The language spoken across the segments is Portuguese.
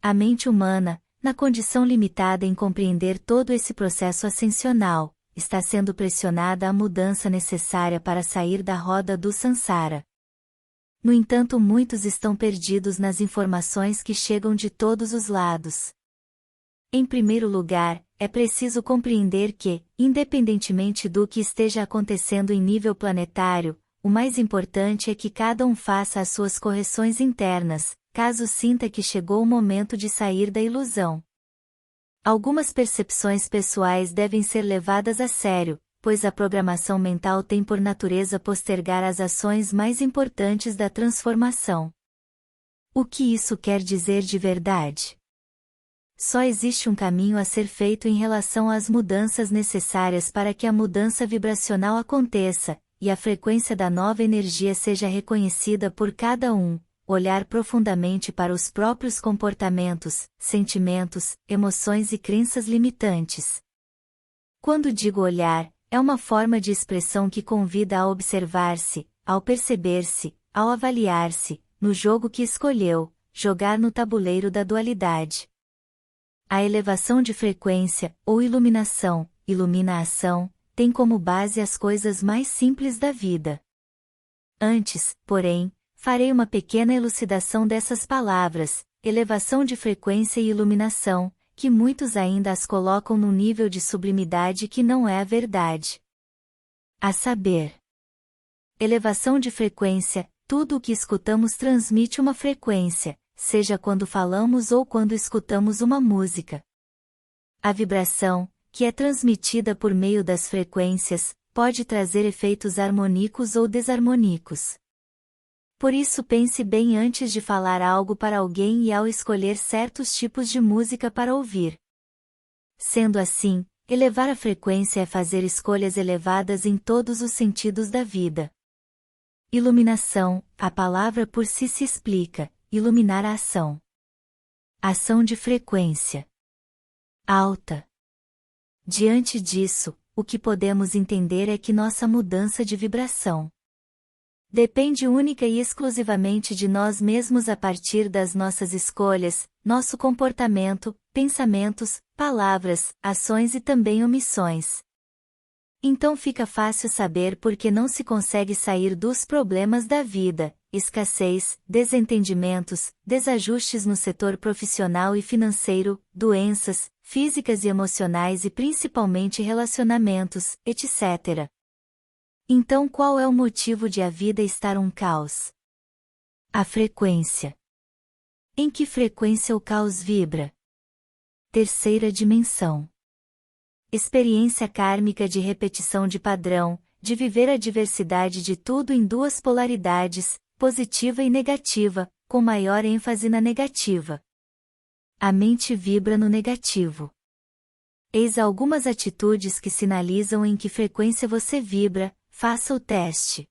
A mente humana, na condição limitada em compreender todo esse processo ascensional, está sendo pressionada à mudança necessária para sair da roda do samsara. No entanto, muitos estão perdidos nas informações que chegam de todos os lados. Em primeiro lugar, é preciso compreender que, independentemente do que esteja acontecendo em nível planetário, o mais importante é que cada um faça as suas correções internas, caso sinta que chegou o momento de sair da ilusão. Algumas percepções pessoais devem ser levadas a sério, pois a programação mental tem por natureza postergar as ações mais importantes da transformação. O que isso quer dizer de verdade? Só existe um caminho a ser feito em relação às mudanças necessárias para que a mudança vibracional aconteça, e a frequência da nova energia seja reconhecida por cada um: olhar profundamente para os próprios comportamentos, sentimentos, emoções e crenças limitantes. Quando digo olhar, é uma forma de expressão que convida a observar-se, ao perceber-se, ao avaliar-se, no jogo que escolheu, jogar no tabuleiro da dualidade. A elevação de frequência, ou iluminação, ilumina a ação, tem como base as coisas mais simples da vida. Antes, porém, farei uma pequena elucidação dessas palavras, elevação de frequência e iluminação, que muitos ainda as colocam num nível de sublimidade que não é a verdade. A saber, elevação de frequência: tudo o que escutamos transmite uma frequência, seja quando falamos ou quando escutamos uma música. A vibração, que é transmitida por meio das frequências, pode trazer efeitos harmônicos ou desarmônicos. Por isso, pense bem antes de falar algo para alguém e ao escolher certos tipos de música para ouvir. Sendo assim, elevar a frequência é fazer escolhas elevadas em todos os sentidos da vida. Iluminação: a palavra por si se explica, iluminar a ação. Ação de frequência alta. Diante disso, o que podemos entender é que nossa mudança de vibração depende única e exclusivamente de nós mesmos a partir das nossas escolhas, nosso comportamento, pensamentos, palavras, ações e também omissões. Então fica fácil saber por que não se consegue sair dos problemas da vida: escassez, desentendimentos, desajustes no setor profissional e financeiro, doenças, físicas e emocionais e principalmente relacionamentos, etc. Então qual é o motivo de a vida estar um caos? A frequência. Em que frequência o caos vibra? Terceira dimensão. Experiência kármica de repetição de padrão, de viver a diversidade de tudo em duas polaridades, positiva e negativa, com maior ênfase na negativa. A mente vibra no negativo. Eis algumas atitudes que sinalizam em que frequência você vibra. Faça o teste.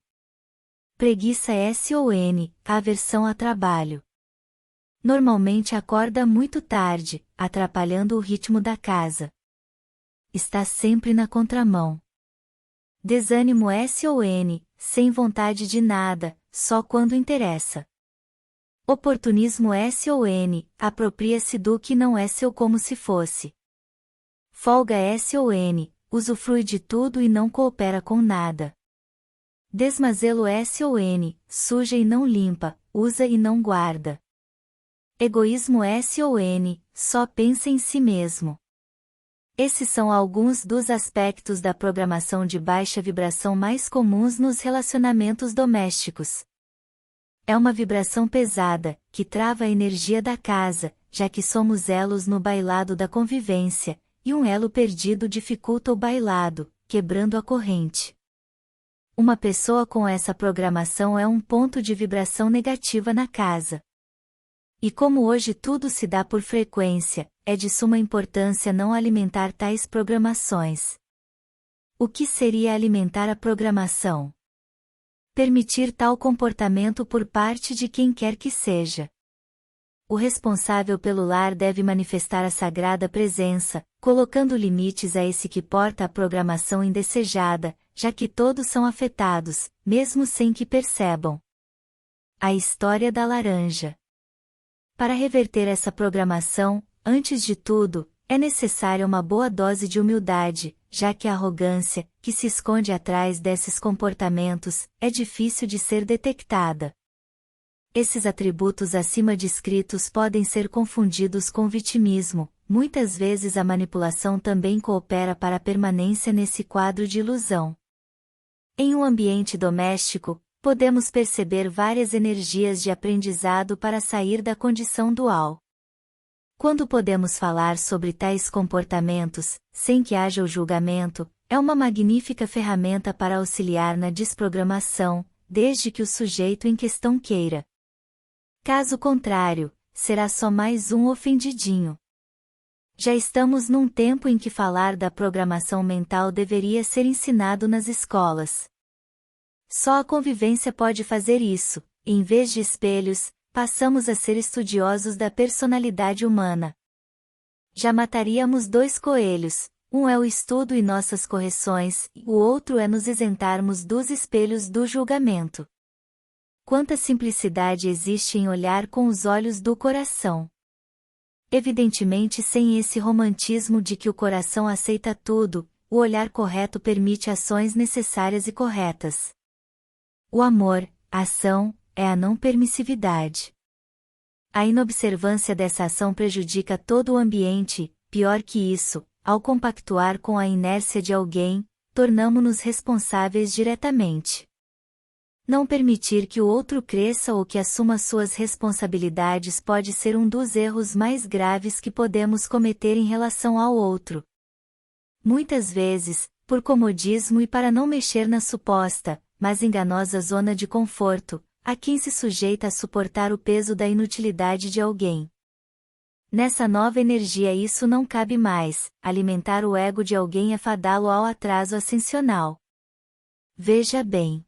Preguiça SON, aversão a trabalho. Normalmente acorda muito tarde, atrapalhando o ritmo da casa. Está sempre na contramão. Desânimo SON, sem vontade de nada, só quando interessa. Oportunismo SON, apropria-se do que não é seu como se fosse. Folga SON, usufrui de tudo e não coopera com nada. Desmazelo SON, suja e não limpa, usa e não guarda. Egoísmo SON, só pensa em si mesmo. Esses são alguns dos aspectos da programação de baixa vibração mais comuns nos relacionamentos domésticos. É uma vibração pesada, que trava a energia da casa, já que somos elos no bailado da convivência, e um elo perdido dificulta o bailado, quebrando a corrente. Uma pessoa com essa programação é um ponto de vibração negativa na casa. E como hoje tudo se dá por frequência, é de suma importância não alimentar tais programações. O que seria alimentar a programação? Permitir tal comportamento por parte de quem quer que seja. O responsável pelo lar deve manifestar a sagrada presença, colocando limites a esse que porta a programação indesejada, já que todos são afetados, mesmo sem que percebam. A história da laranja. Para reverter essa programação, antes de tudo, é necessária uma boa dose de humildade, já que a arrogância, que se esconde atrás desses comportamentos, é difícil de ser detectada. Esses atributos acima descritos podem ser confundidos com vitimismo. Muitas vezes a manipulação também coopera para a permanência nesse quadro de ilusão. Em um ambiente doméstico, podemos perceber várias energias de aprendizado para sair da condição dual. Quando podemos falar sobre tais comportamentos, sem que haja o julgamento, é uma magnífica ferramenta para auxiliar na desprogramação, desde que o sujeito em questão queira. Caso contrário, será só mais um ofendidinho. Já estamos num tempo em que falar da programação mental deveria ser ensinado nas escolas. Só a convivência pode fazer isso. Em vez de espelhos, passamos a ser estudiosos da personalidade humana. Já mataríamos dois coelhos, um é o estudo e nossas correções, o outro é nos isentarmos dos espelhos do julgamento. Quanta simplicidade existe em olhar com os olhos do coração. Evidentemente, sem esse romantismo de que o coração aceita tudo, o olhar correto permite ações necessárias e corretas. O amor, a ação, é a não permissividade. A inobservância dessa ação prejudica todo o ambiente. Pior que isso, ao compactuar com a inércia de alguém, tornamo-nos responsáveis diretamente. Não permitir que o outro cresça ou que assuma suas responsabilidades pode ser um dos erros mais graves que podemos cometer em relação ao outro. Muitas vezes, por comodismo e para não mexer na suposta, mas enganosa zona de conforto, há quem se sujeita a suportar o peso da inutilidade de alguém. Nessa nova energia isso não cabe mais. Alimentar o ego de alguém é fadá-lo ao atraso ascensional. Veja bem.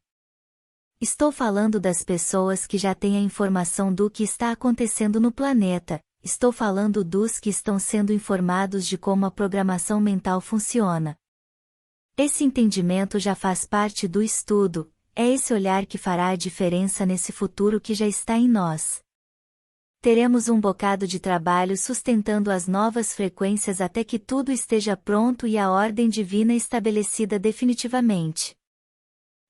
Estou falando das pessoas que já têm a informação do que está acontecendo no planeta, estou falando dos que estão sendo informados de como a programação mental funciona. Esse entendimento já faz parte do estudo, é esse olhar que fará a diferença nesse futuro que já está em nós. Teremos um bocado de trabalho sustentando as novas frequências até que tudo esteja pronto e a ordem divina estabelecida definitivamente.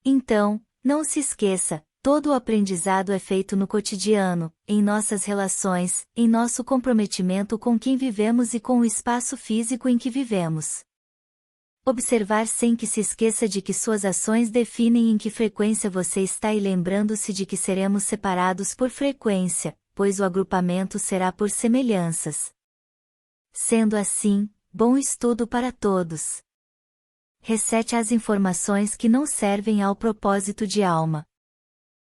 Então, não se esqueça, todo o aprendizado é feito no cotidiano, em nossas relações, em nosso comprometimento com quem vivemos e com o espaço físico em que vivemos. Observar sem que se esqueça de que suas ações definem em que frequência você está e lembrando-se de que seremos separados por frequência, pois o agrupamento será por semelhanças. Sendo assim, bom estudo para todos. Resete as informações que não servem ao propósito de alma.